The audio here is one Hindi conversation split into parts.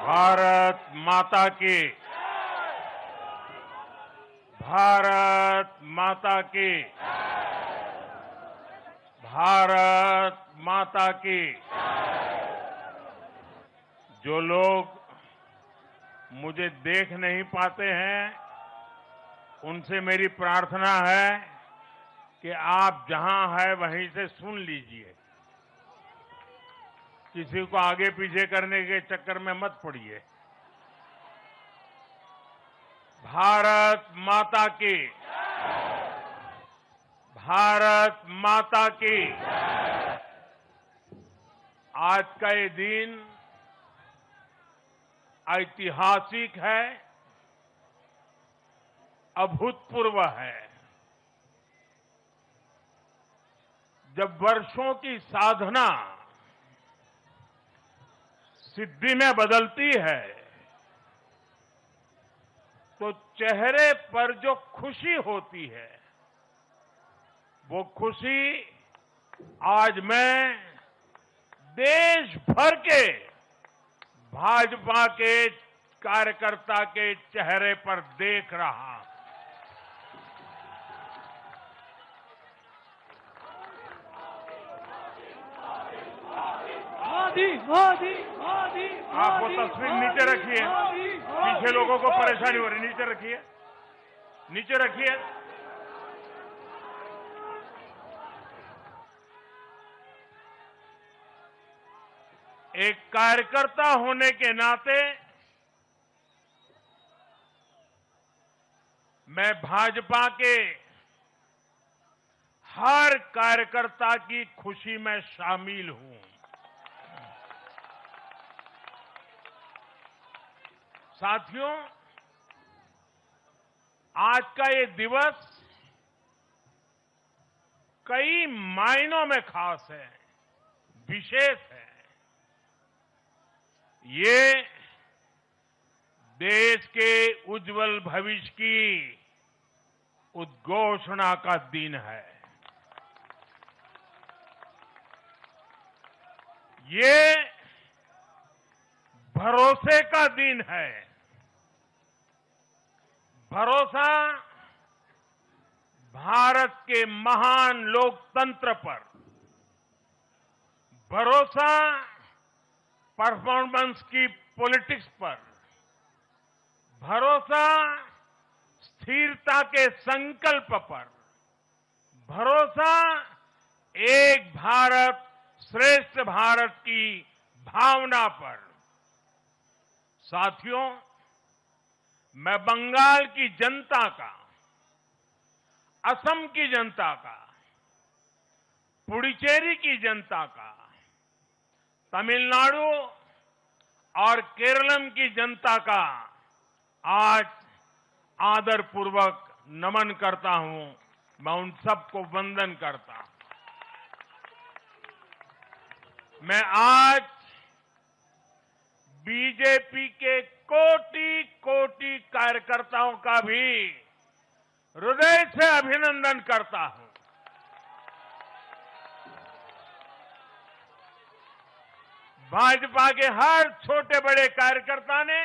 भारत माता की। भारत माता की। भारत माता की। जो लोग मुझे देख नहीं पाते हैं, उनसे मेरी प्रार्थना है कि आप जहां हैं वहीं से सुन लीजिए। किसी को आगे पीछे करने के चक्कर में मत पड़िए। भारत माता की। भारत माता की। आज का ये दिन ऐतिहासिक है, अभूतपूर्व है। जब वर्षों की साधना सिद्धि में बदलती है, तो चेहरे पर जो खुशी होती है, वो खुशी आज मैं देश भर के भाजपा के कार्यकर्ता के चेहरे पर देख रहा हूं। मोदी मोदी मोदी। आप वो तस्वीर नीचे रखिए, पीछे लोगों को परेशानी हो रही, नीचे रखिए, नीचे रखिए। एक कार्यकर्ता होने के नाते मैं भाजपा के हर कार्यकर्ता की खुशी में शामिल हूं। साथियों, आज का ये दिवस कई मायनों में खास है, विशेष है। ये देश के उज्जवल भविष्य की उद्घोषणा का दिन है। ये भरोसे का दिन है। भरोसा भारत के महान लोकतंत्र पर, भरोसा परफॉर्मेंस की पॉलिटिक्स पर, भरोसा स्थिरता के संकल्प पर, भरोसा एक भारत श्रेष्ठ भारत की भावना पर। साथियों, मैं बंगाल की जनता का, असम की जनता का, पुडुचेरी की जनता का, तमिलनाडु और केरलम की जनता का आज आदरपूर्वक नमन करता हूं। मैं उन सबको वंदन करता हूं। मैं आज बीजेपी के कोटि कोटि कार्यकर्ताओं का भी हृदय से अभिनंदन करता हूं। भाजपा के हर छोटे बड़े कार्यकर्ता ने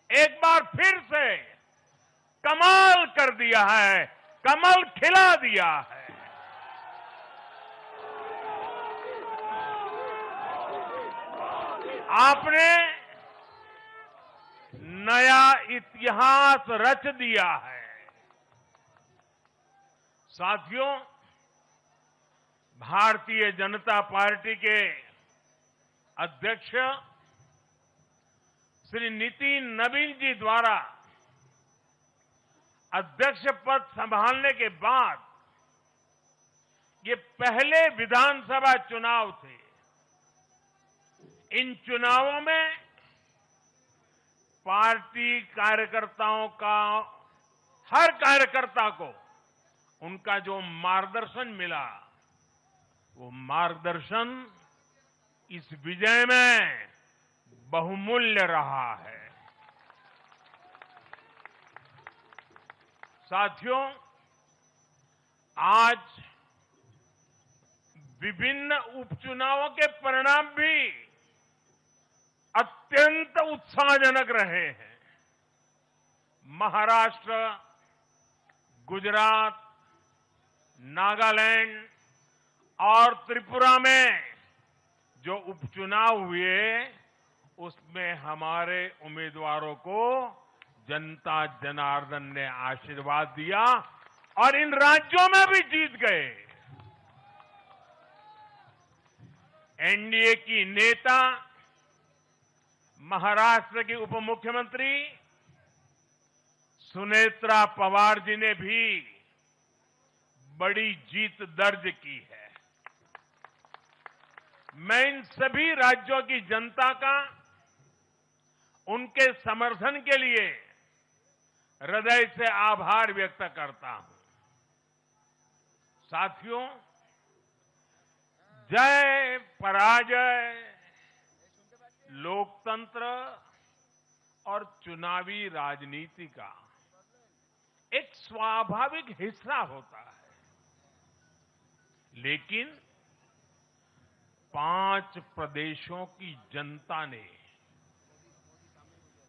एक बार फिर से कमाल कर दिया है, कमल खिला दिया है। आपने नया इतिहास रच दिया है। साथियों, भारतीय जनता पार्टी के अध्यक्ष श्री नितिन नवीन जी द्वारा अध्यक्ष पद संभालने के बाद ये पहले विधानसभा चुनाव थे। इन चुनावों में पार्टी कार्यकर्ताओं का, हर कार्यकर्ता को उनका जो मार्गदर्शन मिला, वो मार्गदर्शन इस विजय में बहुमूल्य रहा है। साथियों, आज विभिन्न उपचुनावों के परिणाम भी अत्यंत अत्यंत उत्साहजनक रहे हैं। महाराष्ट्र, गुजरात, नागालैंड और त्रिपुरा में जो उपचुनाव हुए उसमें हमारे उम्मीदवारों को जनता जनार्दन ने आशीर्वाद दिया और इन राज्यों में भी जीत गए। एनडीए की नेता महाराष्ट्र की उप मुख्यमंत्री सुनेत्रा पवार जी ने भी बड़ी जीत दर्ज की है। मैं इन सभी राज्यों की जनता का उनके समर्थन के लिए हृदय से आभार व्यक्त करता हूं। साथियों, जय पराजय लोकतंत्र और चुनावी राजनीति का एक स्वाभाविक हिस्सा होता है, लेकिन 5 प्रदेशों की जनता ने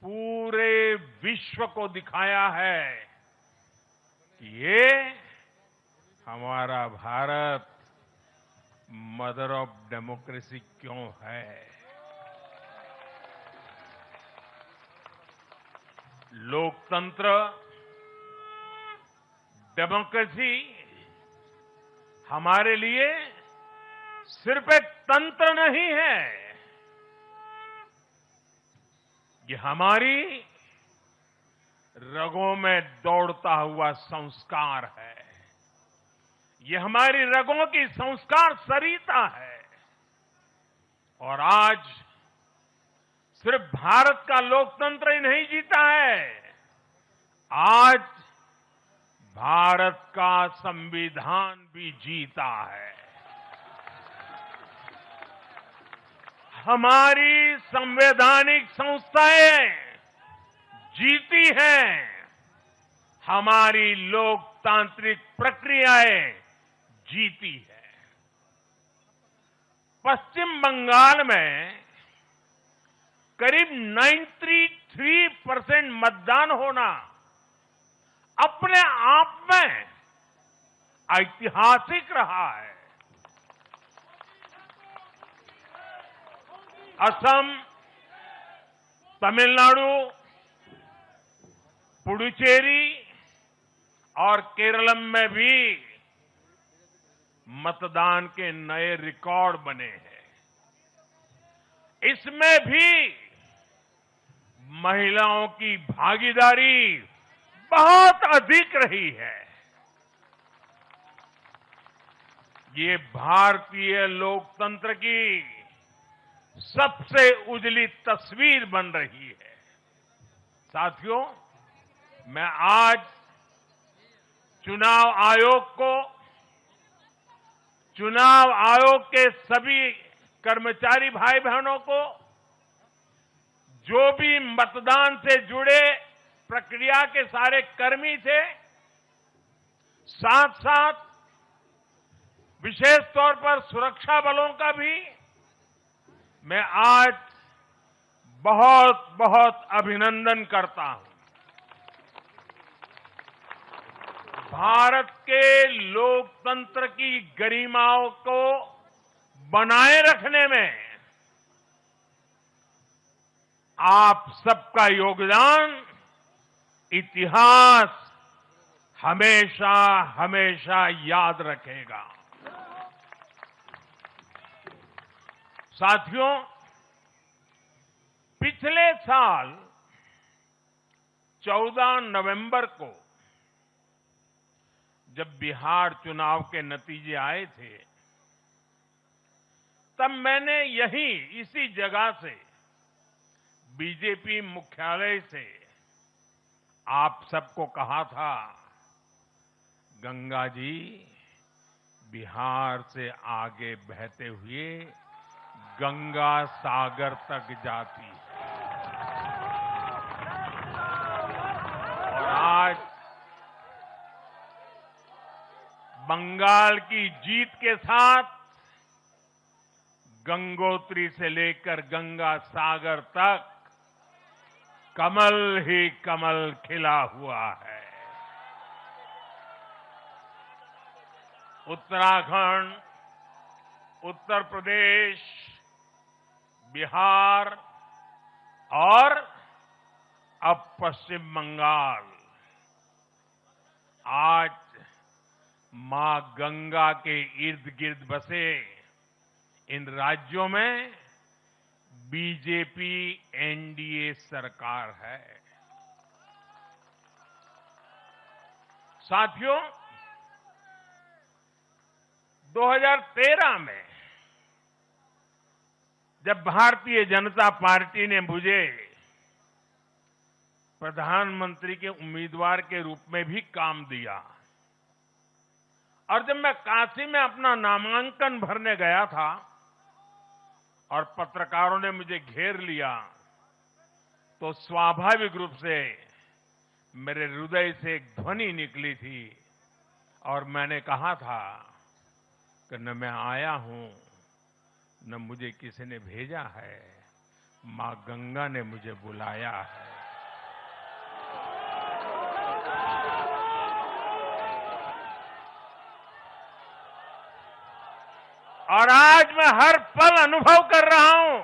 पूरे विश्व को दिखाया है कि ये हमारा भारत मदर ऑफ डेमोक्रेसी क्यों है। लोकतंत्र, डेमोक्रेसी हमारे लिए सिर्फ एक तंत्र नहीं है, ये हमारी रगों में दौड़ता हुआ संस्कार है। ये हमारी रगों की संस्कार सरिता है। और आज सिर्फ भारत का लोकतंत्र ही नहीं जीता है, आज भारत का संविधान भी जीता है। हमारी संवैधानिक संस्थाएं जीती हैं, हमारी लोकतांत्रिक प्रक्रियाएं जीती है। पश्चिम बंगाल में करीब 93% मतदान होना अपने आप में ऐतिहासिक रहा है। असम, तमिलनाडु, पुडुचेरी और केरलम में भी मतदान के नए रिकॉर्ड बने हैं। इसमें भी महिलाओं की भागीदारी बहुत अधिक रही है। ये भारतीय लोकतंत्र की सबसे उजली तस्वीर बन रही है। साथियों, मैं आज चुनाव आयोग के सभी कर्मचारी भाई बहनों को, जो भी मतदान से जुड़े प्रक्रिया के सारे कर्मी थे, साथ साथ विशेष तौर पर सुरक्षा बलों का भी मैं आज बहुत बहुत अभिनंदन करता हूं। भारत के लोकतंत्र की गरिमाओं को बनाए रखने में आप सबका योगदान इतिहास हमेशा हमेशा याद रखेगा। साथियों, पिछले साल 14 नवंबर को जब बिहार चुनाव के नतीजे आए थे, तब मैंने इसी जगह से बीजेपी मुख्यालय से आप सबको कहा था, गंगा जी बिहार से आगे बहते हुए गंगा सागर तक जाती है। और आज बंगाल की जीत के साथ गंगोत्री से लेकर गंगा सागर तक कमल ही कमल खिला हुआ है। उत्तराखंड, उत्तर प्रदेश, बिहार और अब पश्चिम बंगाल आज मां गंगा के इर्द गिर्द बसे इन राज्यों में बीजेपी एनडीए सरकार है। साथियों, 2013 में जब भारतीय जनता पार्टी ने मुझे प्रधानमंत्री के उम्मीदवार के रूप में भी काम दिया और जब मैं काशी में अपना नामांकन भरने गया था और पत्रकारों ने मुझे घेर लिया तो स्वाभाविक रूप से मेरे हृदय से एक ध्वनि निकली थी और मैंने कहा था कि न मैं आया हूं न मुझे किसी ने भेजा है, मां गंगा ने मुझे बुलाया है। और आज मैं हर पल अनुभव कर रहा हूं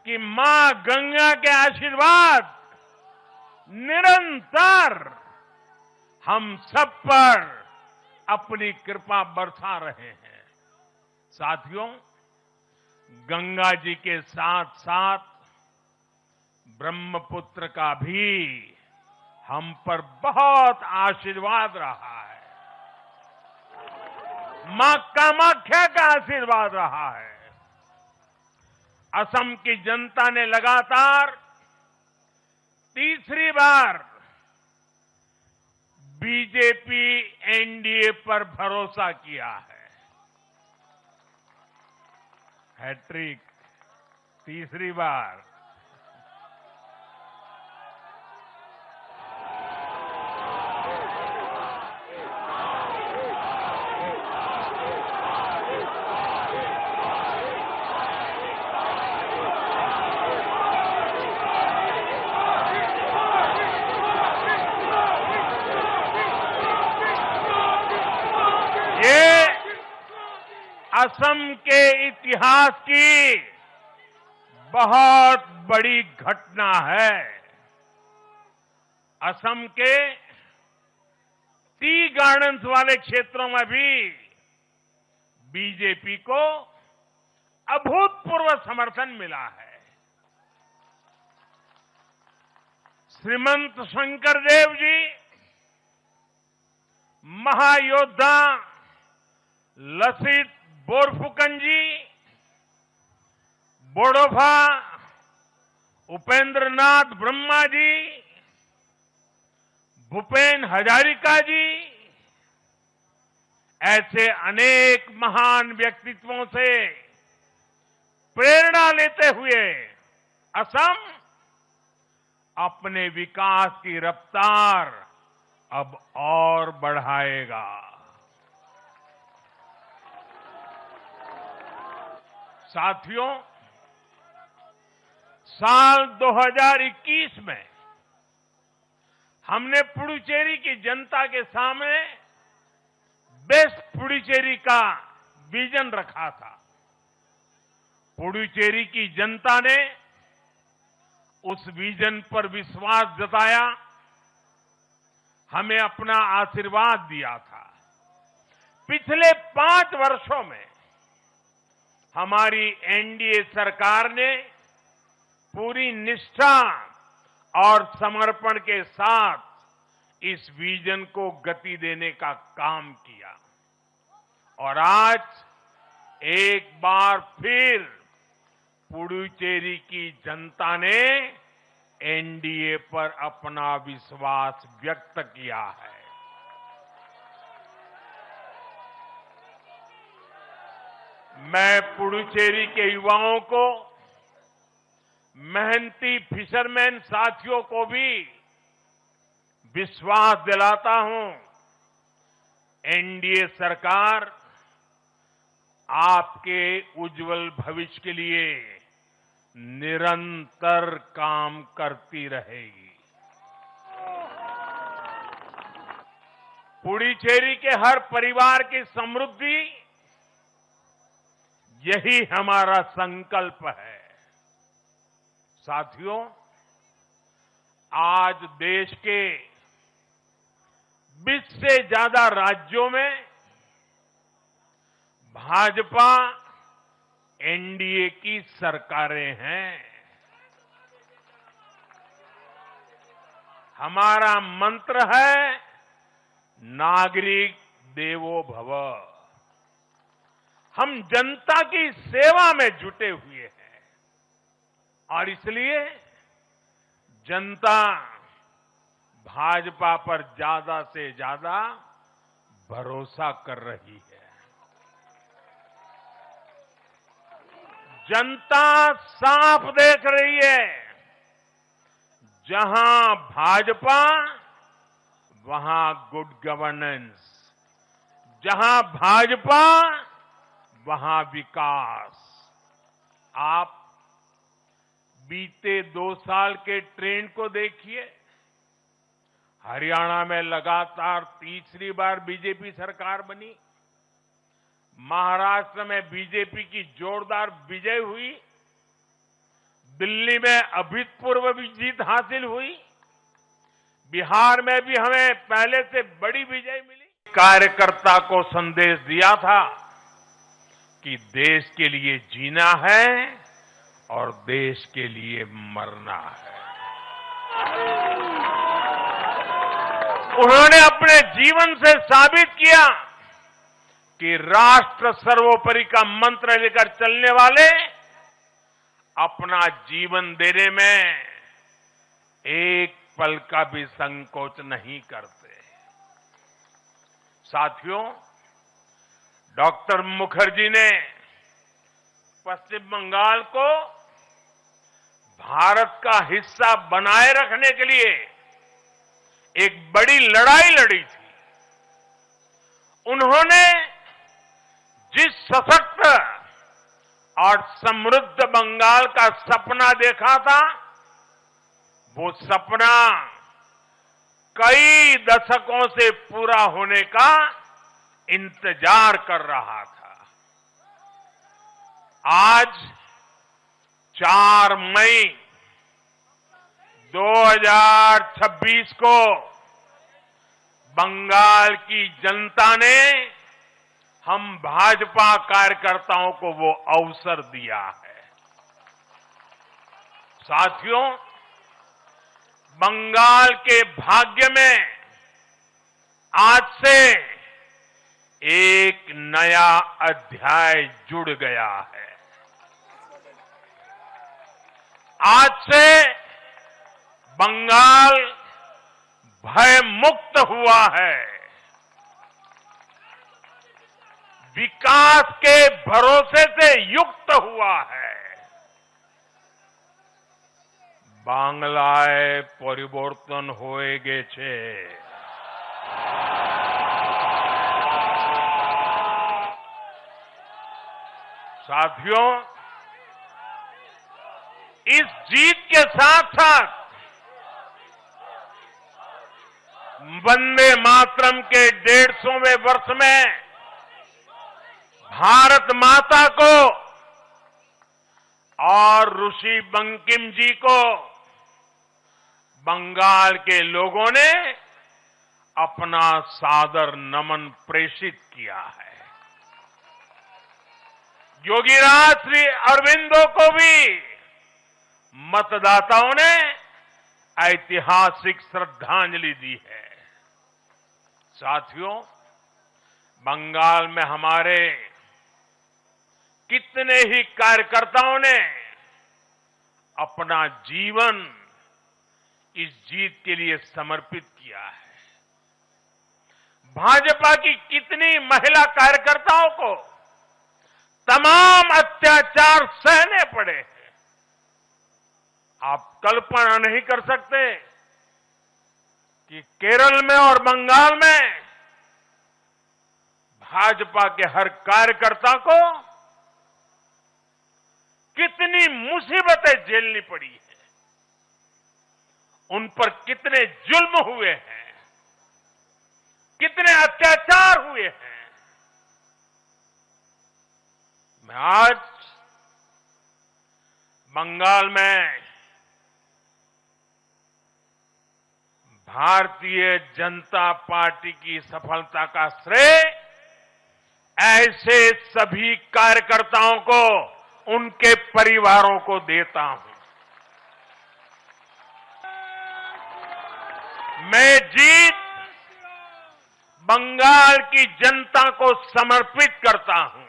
कि मां गंगा के आशीर्वाद निरंतर हम सब पर अपनी कृपा बरसा रहे हैं। साथियों, गंगा जी के साथ साथ ब्रह्मपुत्र का भी हम पर बहुत आशीर्वाद रहा है। मां कामाख्या का आशीर्वाद रहा है। असम की जनता ने लगातार तीसरी बार बीजेपी एनडीए पर भरोसा किया है। हैट्रिक, तीसरी बार। असम के इतिहास की बहुत बड़ी घटना है। असम के टी गार्डन्स वाले क्षेत्रों में भी बीजेपी को अभूतपूर्व समर्थन मिला है। श्रीमंत शंकरदेव जी, महायोद्धा लसित बोरफुकन जी, बोडोफा उपेंद्रनाथ ब्रह्मा जी, भूपेन हजारिका जी, ऐसे अनेक महान व्यक्तित्वों से प्रेरणा लेते हुए असम अपने विकास की रफ्तार अब और बढ़ाएगा। साथियों, साल 2021 में हमने पुडुचेरी की जनता के सामने बेस्ट पुडुचेरी का विजन रखा था। पुडुचेरी की जनता ने उस विजन पर विश्वास जताया, हमें अपना आशीर्वाद दिया था। पिछले 5 वर्षों में हमारी एनडीए सरकार ने पूरी निष्ठा और समर्पण के साथ इस विजन को गति देने का काम किया और आज एक बार फिर पुडुचेरी की जनता ने एनडीए पर अपना विश्वास व्यक्त किया है। मैं पुडुचेरी के युवाओं को, मेहनती फिशरमैन साथियों को भी विश्वास दिलाता हूं, एनडीए सरकार आपके उज्जवल भविष्य के लिए निरंतर काम करती रहेगी। पुडुचेरी के हर परिवार की समृद्धि, यही हमारा संकल्प है। साथियों, आज देश के 20 से ज्यादा राज्यों में भाजपा एनडीए की सरकारें हैं। हमारा मंत्र है नागरिक देवो भव। हम जनता की सेवा में जुटे हुए हैं और इसलिए जनता भाजपा पर ज्यादा से ज्यादा भरोसा कर रही है। जनता साफ देख रही है, जहां भाजपा वहां गुड गवर्नेंस, जहां भाजपा वहां विकास। आप बीते 2 साल के ट्रेंड को देखिए। हरियाणा में लगातार तीसरी बार बीजेपी सरकार बनी। महाराष्ट्र में बीजेपी की जोरदार विजय हुई। दिल्ली में अभूतपूर्व जीत हासिल हुई। बिहार में भी हमें पहले से बड़ी विजय मिली। कार्यकर्ता को संदेश दिया था कि देश के लिए जीना है और देश के लिए मरना है। उन्होंने अपने जीवन से साबित किया कि राष्ट्र सर्वोपरि का मंत्र लेकर चलने वाले अपना जीवन देने में एक पल का भी संकोच नहीं करते। साथियों, डॉक्टर मुखर्जी ने पश्चिम बंगाल को भारत का हिस्सा बनाए रखने के लिए एक बड़ी लड़ाई लड़ी थी। उन्होंने जिस सशक्त और समृद्ध बंगाल का सपना देखा था, वो सपना कई दशकों से पूरा होने का इंतजार कर रहा था। आज 4 मई 2026 को बंगाल की जनता ने हम भाजपा कार्यकर्ताओं को वो अवसर दिया है। साथियों, बंगाल के भाग्य में आज से एक नया अध्याय जुड़ गया है। आज से बंगाल भय मुक्त हुआ है। विकास के भरोसे से युक्त हुआ है। बांग्लाয় পরিবর্তন হয়ে গেছে। साथियों, इस जीत के साथ साथ वंदे मातरम के 150वें वर्ष में भारत माता को और ऋषि बंकिम जी को बंगाल के लोगों ने अपना सादर नमन प्रेषित किया है। योगीराज श्री अरविंदो को भी मतदाताओं ने ऐतिहासिक श्रद्धांजलि दी है। साथियों, बंगाल में हमारे कितने ही कार्यकर्ताओं ने अपना जीवन इस जीत के लिए समर्पित किया है। भाजपा की कितनी महिला कार्यकर्ताओं को तमाम अत्याचार सहने पड़े हैं। आप कल्पना नहीं कर सकते कि केरल में और बंगाल में भाजपा के हर कार्यकर्ता को कितनी मुसीबतें झेलनी पड़ी है, उन पर कितने जुल्म हुए हैं, कितने अत्याचार हुए हैं। मैं आज बंगाल में भारतीय जनता पार्टी की सफलता का श्रेय ऐसे सभी कार्यकर्ताओं को, उनके परिवारों को देता हूं। मैं जीत बंगाल की जनता को समर्पित करता हूं।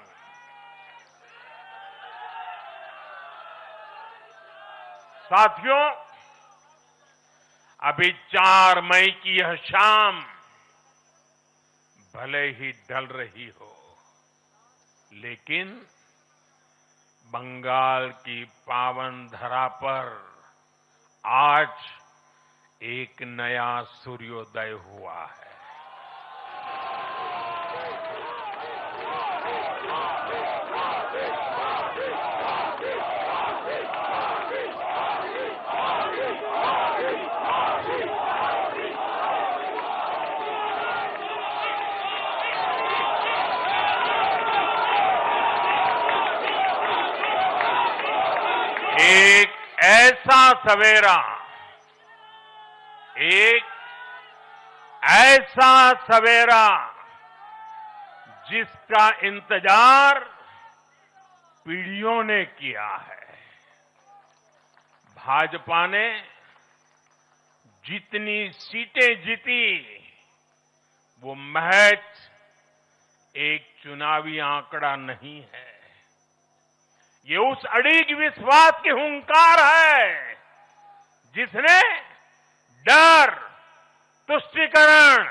साथियों, अभी 4 मई की यह शाम भले ही ढल रही हो, लेकिन बंगाल की पावन धरा पर आज एक नया सूर्योदय हुआ है। एक ऐसा सवेरा, एक ऐसा सवेरा जिसका इंतजार पीढ़ियों ने किया है। भाजपा ने जितनी सीटें जीती वो महज एक चुनावी आंकड़ा नहीं है, ये उस अड़िग विश्वास की हुंकार है जिसने डर, तुष्टीकरण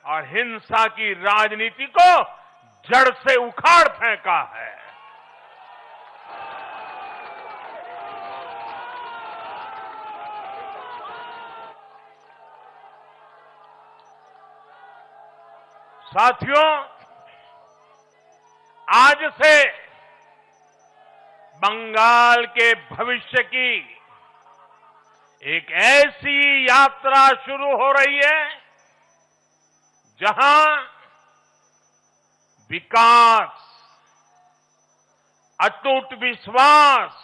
और हिंसा की राजनीति को जड़ से उखाड़ फेंका है। साथियों, आज से बंगाल के भविष्य की एक ऐसी यात्रा शुरू हो रही है जहां विकास, अटूट विश्वास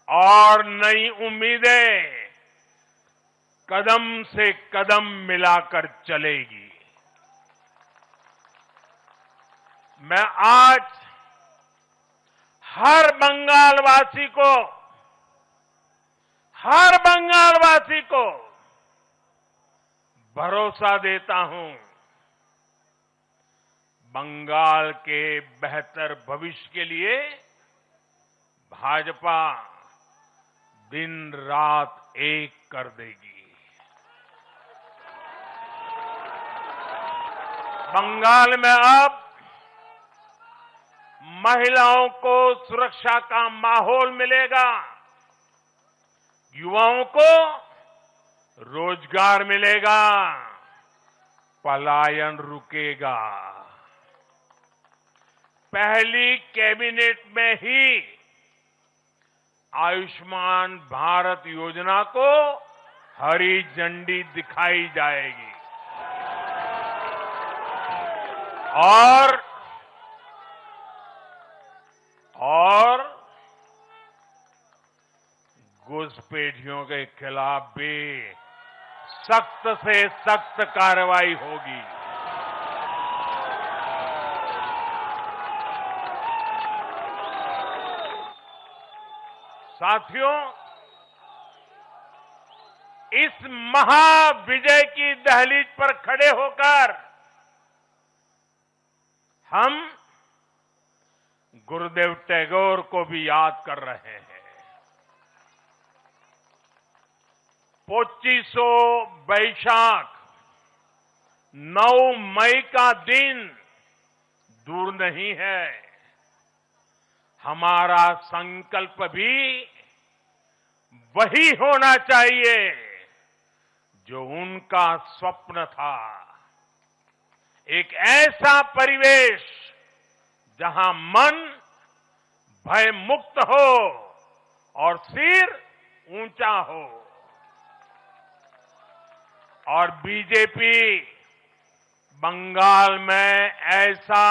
और नई उम्मीदें कदम से कदम मिलाकर चलेगी। मैं आज हर बंगालवासी को भरोसा देता हूं, बंगाल के बेहतर भविष्य के लिए भाजपा दिन रात एक कर देगी। बंगाल में अब महिलाओं को सुरक्षा का माहौल मिलेगा, युवाओं को रोजगार मिलेगा, पलायन रुकेगा। पहली कैबिनेट में ही आयुष्मान भारत योजना को हरी झंडी दिखाई जाएगी और घुसपैठियों के खिलाफ भी सख्त से सख्त कार्रवाई होगी। साथियों, इस महाविजय की दहलीज पर खड़े होकर हम गुरुदेव टैगोर को भी याद कर रहे हैं। 25 बैशाख 9 मई का दिन दूर नहीं है। हमारा संकल्प भी वही होना चाहिए जो उनका स्वप्न था। एक ऐसा परिवेश जहां मन, भय मुक्त हो और सिर ऊंचा हो। और बीजेपी बंगाल में ऐसा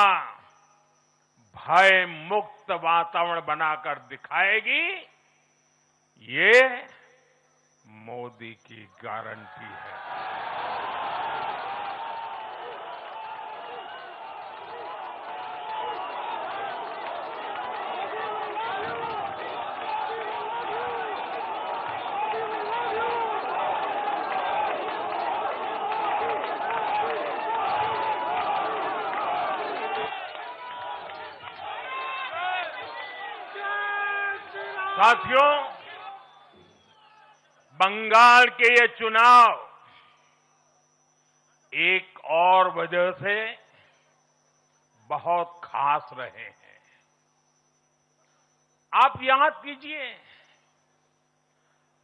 भय मुक्त वातावरण बनाकर दिखाएगी, ये मोदी की गारंटी है। साथियों, बंगाल के ये चुनाव एक और वजह से बहुत खास रहे हैं। आप याद कीजिए,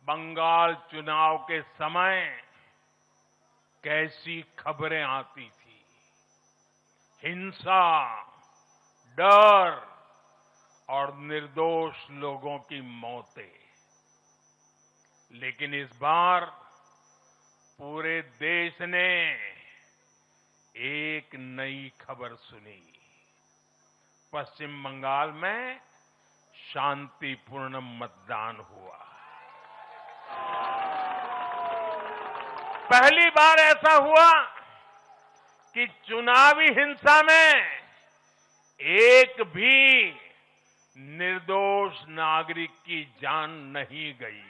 बंगाल चुनाव के समय कैसी खबरें आती थी। हिंसा, डर और निर्दोष लोगों की मौतें। लेकिन इस बार पूरे देश ने एक नई खबर सुनी। पश्चिम बंगाल में शांतिपूर्ण मतदान हुआ। पहली बार ऐसा हुआ कि चुनावी हिंसा में एक भी निर्दोष नागरिक की जान नहीं गई।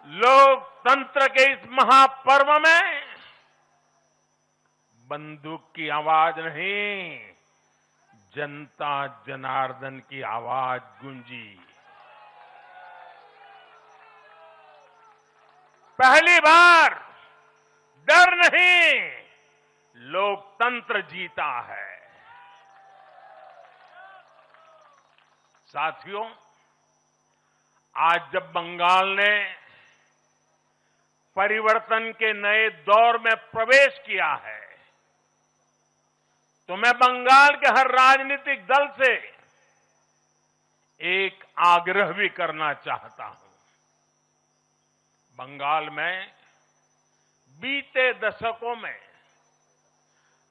लोकतंत्र के इस महापर्व में बंदूक की आवाज नहीं, जनता जनार्दन की आवाज गूंजी। पहली बार डर नहीं, लोकतंत्र जीता है। साथियों, आज जब बंगाल ने परिवर्तन के नए दौर में प्रवेश किया है, तो मैं बंगाल के हर राजनीतिक दल से एक आग्रह भी करना चाहता हूं। बंगाल में बीते दशकों में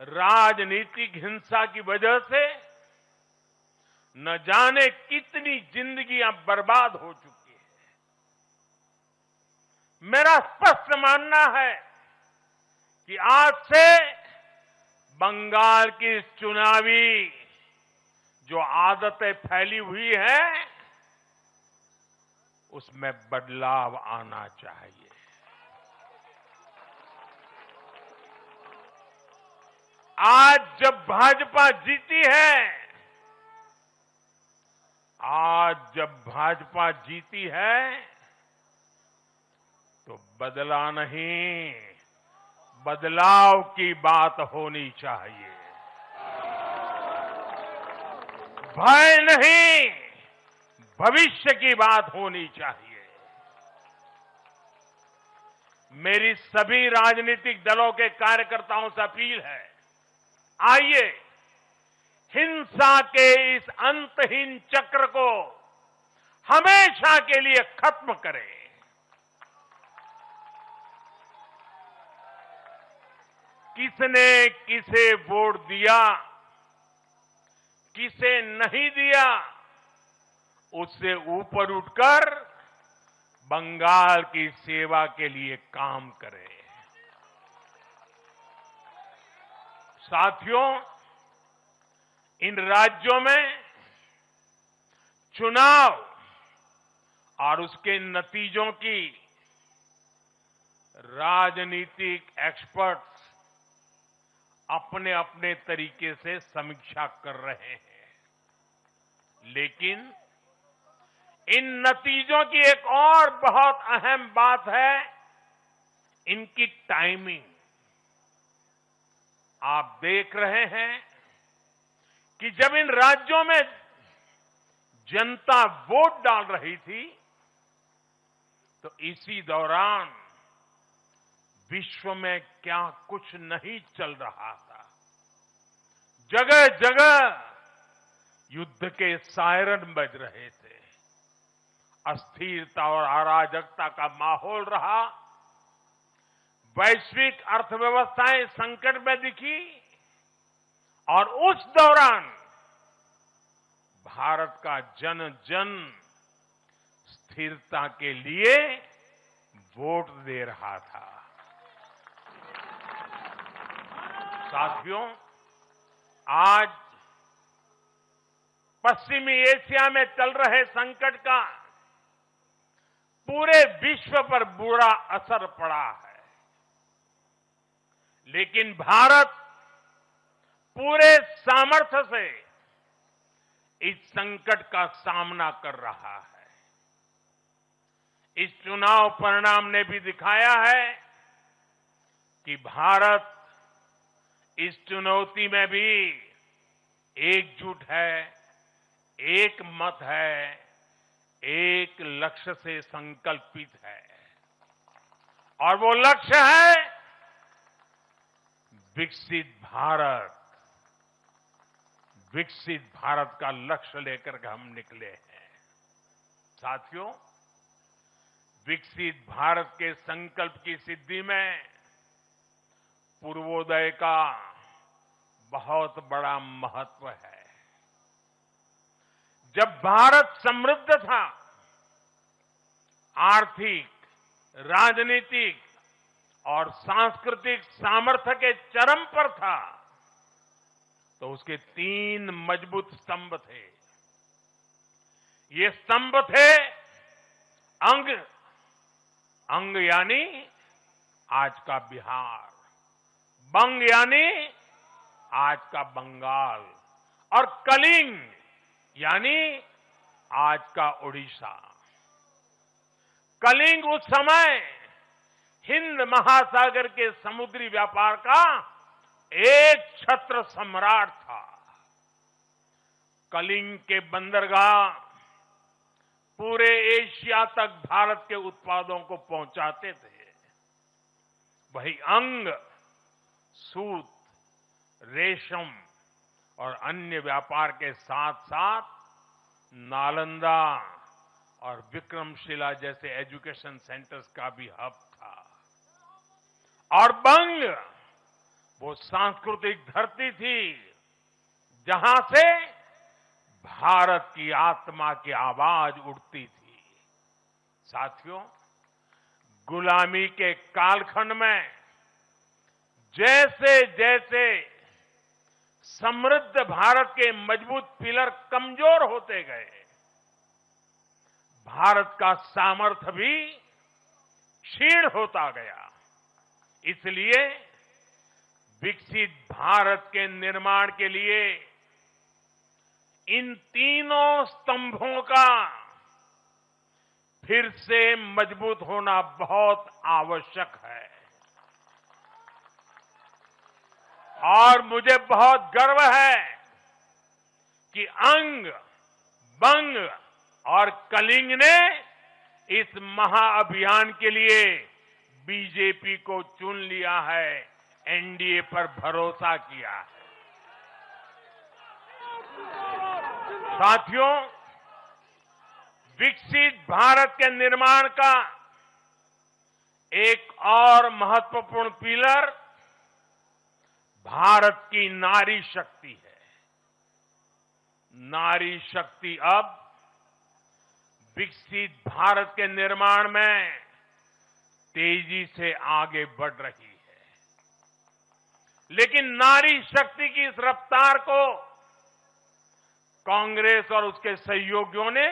राजनीतिक हिंसा की वजह से न जाने कितनी जिंदगियां बर्बाद हो चुकी है। मेरा स्पष्ट मानना है कि आज से बंगाल की चुनावी जो आदतें फैली हुई है, उसमें बदलाव आना चाहिए। आज जब भाजपा जीती है, तो बदला नहीं, बदलाव की बात होनी चाहिए। भय नहीं, भविष्य की बात होनी चाहिए। मेरी सभी राजनीतिक दलों के कार्यकर्ताओं से अपील है, आइए हिंसा के इस अंतहीन चक्र को हमेशा के लिए खत्म करें। किसने किसे वोट दिया, किसे नहीं दिया, उससे ऊपर उठकर बंगाल की सेवा के लिए काम करें। साथियों, इन राज्यों में चुनाव और उसके नतीजों की राजनीतिक एक्सपर्ट्स अपने अपने तरीके से समीक्षा कर रहे हैं। लेकिन इन नतीजों की एक और बहुत अहम बात है, इनकी टाइमिंग। आप देख रहे हैं कि जब इन राज्यों में जनता वोट डाल रही थी, तो इसी दौरान विश्व में क्या कुछ नहीं चल रहा था। जगह जगह युद्ध के सायरन बज रहे थे। अस्थिरता और अराजकता का माहौल रहा। वैश्विक अर्थव्यवस्थाएं संकट में दिखी और उस दौरान भारत का जन जन स्थिरता के लिए वोट दे रहा था। साथियों, आज पश्चिमी एशिया में चल रहे संकट का पूरे विश्व पर बुरा असर पड़ा है, लेकिन भारत पूरे सामर्थ्य से इस संकट का सामना कर रहा है। इस चुनाव परिणाम ने भी दिखाया है कि भारत इस चुनौती में भी एकजुट है, एक मत है, एक लक्ष्य से संकल्पित है और वो लक्ष्य है विकसित भारत। विकसित भारत का लक्ष्य लेकर के हम निकले हैं। साथियों, विकसित भारत के संकल्प की सिद्धि में पूर्वोदय का बहुत बड़ा महत्व है। जब भारत समृद्ध था, आर्थिक, राजनीतिक और सांस्कृतिक सामर्थ्य के चरम पर था, तो उसके 3 मजबूत स्तंभ थे। ये स्तंभ थे अंग, अंग यानी आज का बिहार, बंग यानी आज का बंगाल और कलिंग यानी आज का उड़ीसा। कलिंग उस समय हिंद महासागर के समुद्री व्यापार का एक छत्र सम्राट था। कलिंग के बंदरगाह पूरे एशिया तक भारत के उत्पादों को पहुंचाते थे। वही अंग सूत, रेशम और अन्य व्यापार के साथ साथ नालंदा और विक्रमशिला जैसे एजुकेशन सेंटर्स का भी हब था। और बंग वो सांस्कृतिक धरती थी जहां से भारत की आत्मा की आवाज उठती थी। साथियों, गुलामी के कालखंड में जैसे जैसे समृद्ध भारत के मजबूत पिलर कमजोर होते गए, भारत का सामर्थ्य भी क्षीण होता गया। इसलिए विकसित भारत के निर्माण के लिए इन तीनों स्तंभों का फिर से मजबूत होना बहुत आवश्यक है। और मुझे बहुत गर्व है कि अंग, बंग और कलिंग ने इस महाअभियान के लिए बीजेपी को चुन लिया है, एनडीए पर भरोसा किया है। साथियों, विकसित भारत के निर्माण का एक और महत्वपूर्ण पिलर भारत की नारी शक्ति है। नारी शक्ति अब विकसित भारत के निर्माण में तेजी से आगे बढ़ रही है। लेकिन नारी शक्ति की इस रफ्तार को कांग्रेस और उसके सहयोगियों ने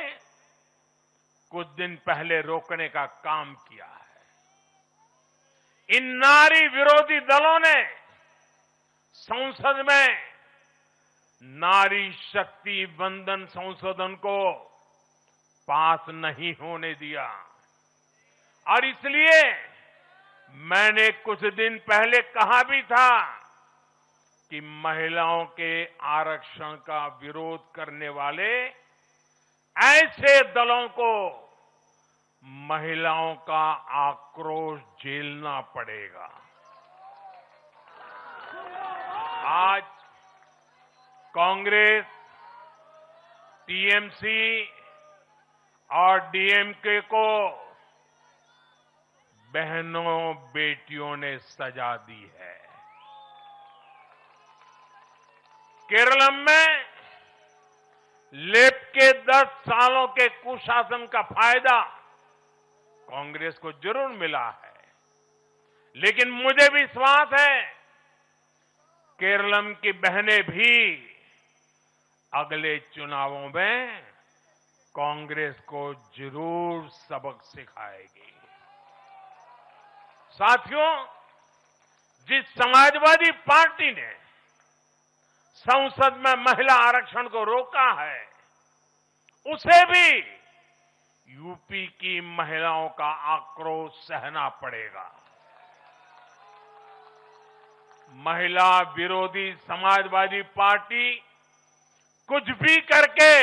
कुछ दिन पहले रोकने का काम किया है। इन नारी विरोधी दलों ने संसद में नारी शक्ति वंदन संशोधन को पास नहीं होने दिया और इसलिए मैंने कुछ दिन पहले कहा भी था कि महिलाओं के आरक्षण का विरोध करने वाले ऐसे दलों को महिलाओं का आक्रोश झेलना पड़ेगा। आज कांग्रेस, टीएमसी और डीएमके को बहनों बेटियों ने सजा दी है। केरलम में लेफ्ट के 10 सालों के कुशासन का फायदा कांग्रेस को जरूर मिला है, लेकिन मुझे विश्वास है केरलम की बहनें भी अगले चुनावों में कांग्रेस को जरूर सबक सिखाएगी। साथियों, जिस समाजवादी पार्टी ने संसद में महिला आरक्षण को रोका है, उसे भी यूपी की महिलाओं का आक्रोश सहना पड़ेगा। महिला विरोधी समाजवादी पार्टी कुछ भी करके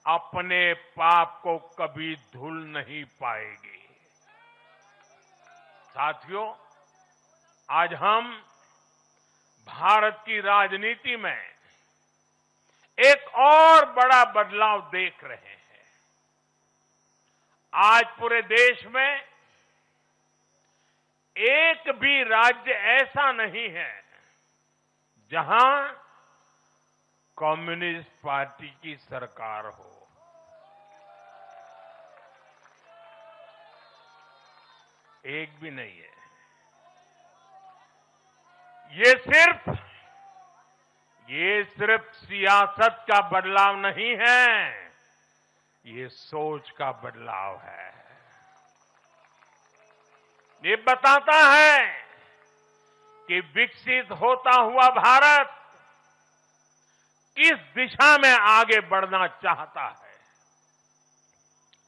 अपने पाप को कभी धुल नहीं पाएगी। साथियों, आज हम भारत की राजनीति में एक और बड़ा बदलाव देख रहे हैं। आज पूरे देश में एक भी राज्य ऐसा नहीं है जहां कम्युनिस्ट पार्टी की सरकार हो। एक भी नहीं है। ये सिर्फ सियासत का बदलाव नहीं है, ये सोच का बदलाव है। ये बताता है कि विकसित होता हुआ भारत किस दिशा में आगे बढ़ना चाहता है।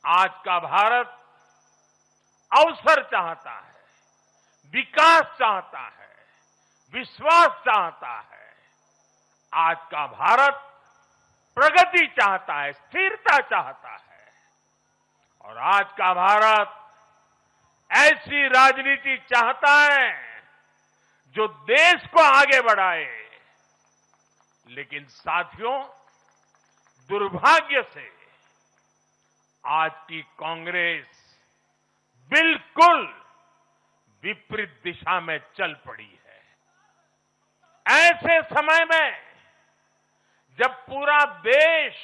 आज का भारत अवसर चाहता है, विकास चाहता है, विश्वास चाहता है। आज का भारत प्रगति चाहता है, स्थिरता चाहता है। और आज का भारत ऐसी राजनीति चाहता है जो देश को आगे बढ़ाए। लेकिन साथियों, दुर्भाग्य से आज की कांग्रेस बिल्कुल विपरीत दिशा में चल पड़ी है। ऐसे समय में जब पूरा देश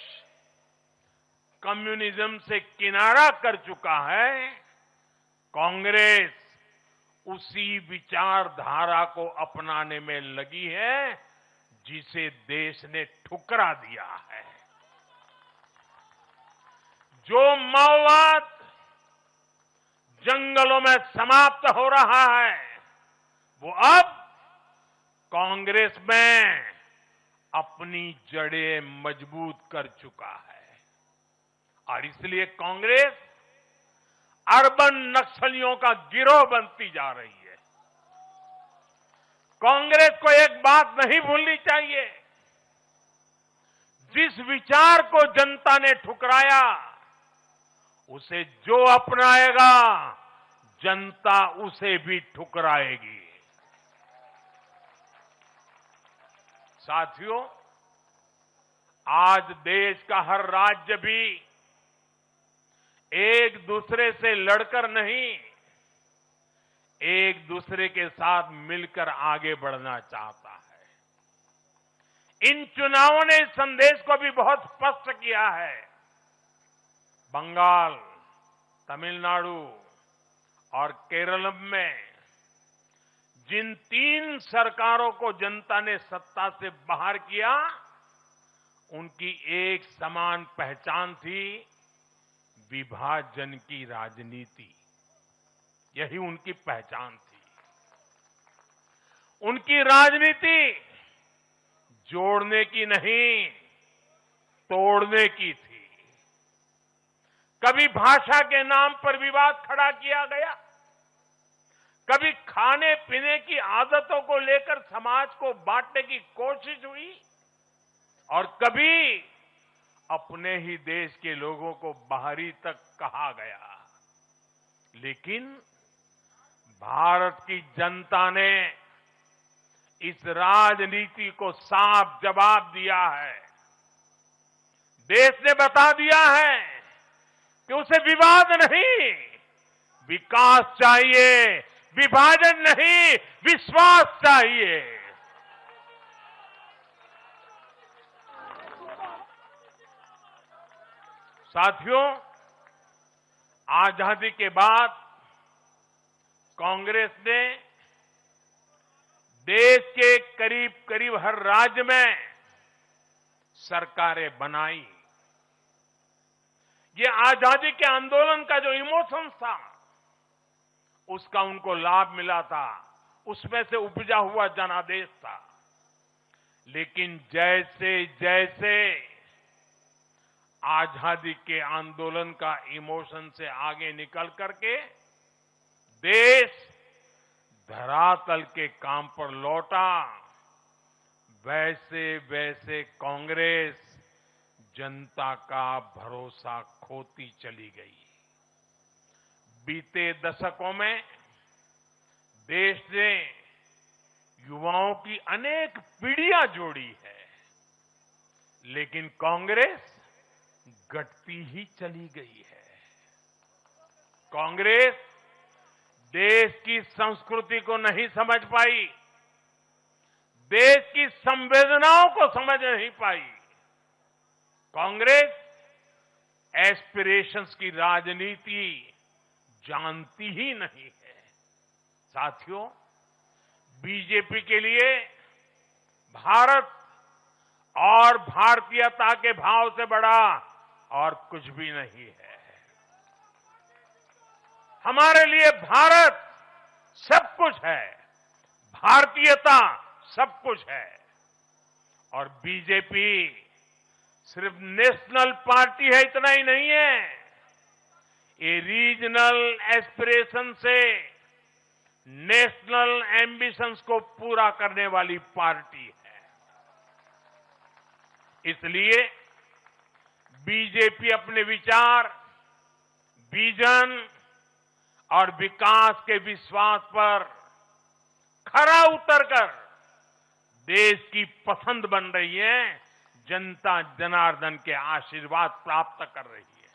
कम्युनिज्म से किनारा कर चुका है, कांग्रेस उसी विचारधारा को अपनाने में लगी है जिसे देश ने ठुकरा दिया है। जो माओवाद जंगलों में समाप्त हो रहा है, वो अब कांग्रेस में अपनी जड़ें मजबूत कर चुका है। और इसलिए कांग्रेस अर्बन नक्सलियों का गिरोह बनती जा रही है। कांग्रेस को एक बात नहीं भूलनी चाहिए, जिस विचार को जनता ने ठुकराया, उसे जो अपनाएगा जनता उसे भी ठुकराएगी। साथियों, आज देश का हर राज्य भी एक दूसरे से लड़कर नहीं, एक दूसरे के साथ मिलकर आगे बढ़ना चाहता है। इन चुनावों ने इस संदेश को भी बहुत स्पष्ट किया है। बंगाल, तमिलनाडु और केरल में जिन 3 सरकारों को जनता ने सत्ता से बाहर किया, उनकी एक समान पहचान थी, विभाजन की राजनीति। यही उनकी पहचान थी। उनकी राजनीति जोड़ने की नहीं, तोड़ने की थी। कभी भाषा के नाम पर विवाद खड़ा किया गया, कभी खाने पीने की आदतों को लेकर समाज को बांटने की कोशिश हुई, और कभी अपने ही देश के लोगों को बाहरी तक कहा गया। लेकिन भारत की जनता ने इस राजनीति को साफ जवाब दिया है। देश ने बता दिया है कि उसे विवाद नहीं, विकास चाहिए, विभाजन नहीं, विश्वास चाहिए। साथियों, आजादी के बाद कांग्रेस ने देश के करीब करीब हर राज्य में सरकारें बनाई। ये आजादी के आंदोलन का जो इमोशन था, उसका उनको लाभ मिला था, उसमें से उपजा हुआ जनादेश था। लेकिन जैसे जैसे आजादी के आंदोलन का इमोशन से आगे निकल करके देश धरातल के काम पर लौटा, वैसे वैसे कांग्रेस जनता का भरोसा खोती चली गई। बीते दशकों में देश ने युवाओं की अनेक पीढ़ियां जोड़ी है, लेकिन कांग्रेस घटती ही चली गई है। कांग्रेस देश की संस्कृति को नहीं समझ पाई, देश की संवेदनाओं को समझ नहीं पाई। कांग्रेस एस्पिरेशंस की राजनीति जानती ही नहीं है। साथियों, बीजेपी के लिए भारत और भारतीयता के भाव से बड़ा और कुछ भी नहीं है। हमारे लिए भारत सब कुछ है, भारतीयता सब कुछ है। और बीजेपी सिर्फ नेशनल पार्टी है, इतना ही नहीं है, ये रीजनल एस्पिरेशन से नेशनल एम्बिशंस को पूरा करने वाली पार्टी है। इसलिए बीजेपी अपने विचार, विजन और विकास के विश्वास पर खरा उतरकर देश की पसंद बन रही है, जनता जनार्दन के आशीर्वाद प्राप्त कर रही है।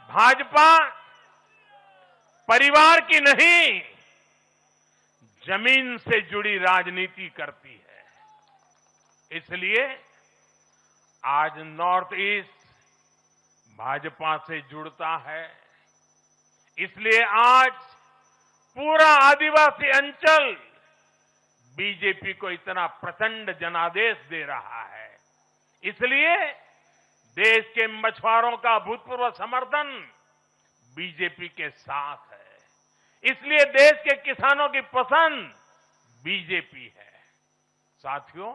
भाजपा परिवार की नहीं, जमीन से जुड़ी राजनीति करती है। इसलिए आज नॉर्थ ईस्ट भाजपा से जुड़ता है। इसलिए आज पूरा आदिवासी अंचल बीजेपी को इतना प्रचंड जनादेश दे रहा है। इसलिए देश के मछुआरों का भूतपूर्व समर्थन बीजेपी के साथ है। इसलिए देश के किसानों की पसंद बीजेपी है। साथियों,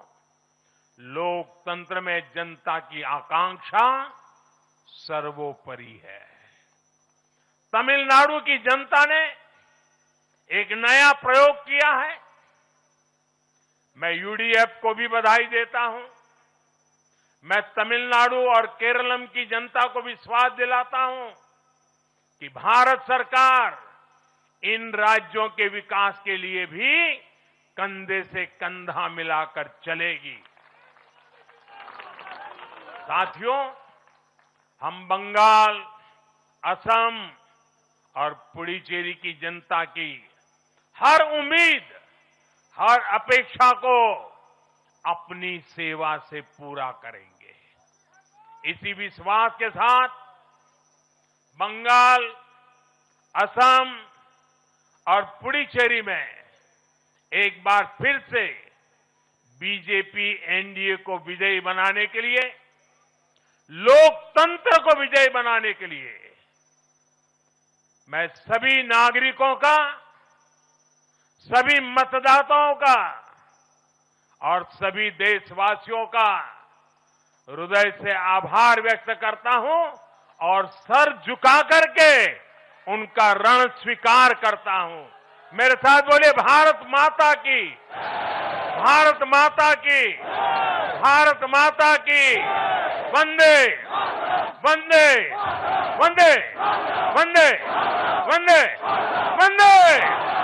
लोकतंत्र में जनता की आकांक्षा सर्वोपरि है। तमिलनाडु की जनता ने एक नया प्रयोग किया है। मैं यूडीएफ को भी बधाई देता हूं। मैं तमिलनाडु और केरलम की जनता को विश्वास दिलाता हूं कि भारत सरकार इन राज्यों के विकास के लिए भी कंधे से कंधा मिलाकर चलेगी। साथियों, हम बंगाल, असम और पुडुचेरी की जनता की हर उम्मीद, हर अपेक्षा को अपनी सेवा से पूरा करेंगे। इसी विश्वास के साथ बंगाल, असम और पुडुचेरी में एक बार फिर से बीजेपी एनडीए को विजयी बनाने के लिए, लोकतंत्र को विजयी बनाने के लिए मैं सभी नागरिकों का, सभी मतदाताओं का और सभी देशवासियों का हृदय से आभार व्यक्त करता हूं और सर झुका करके उनका ऋण स्वीकार करता हूं। मेरे साथ बोलिए, भारत माता की, भारत माता की, भारत माता की। वंदे वंदे वंदे वंदे वंदे वंदे।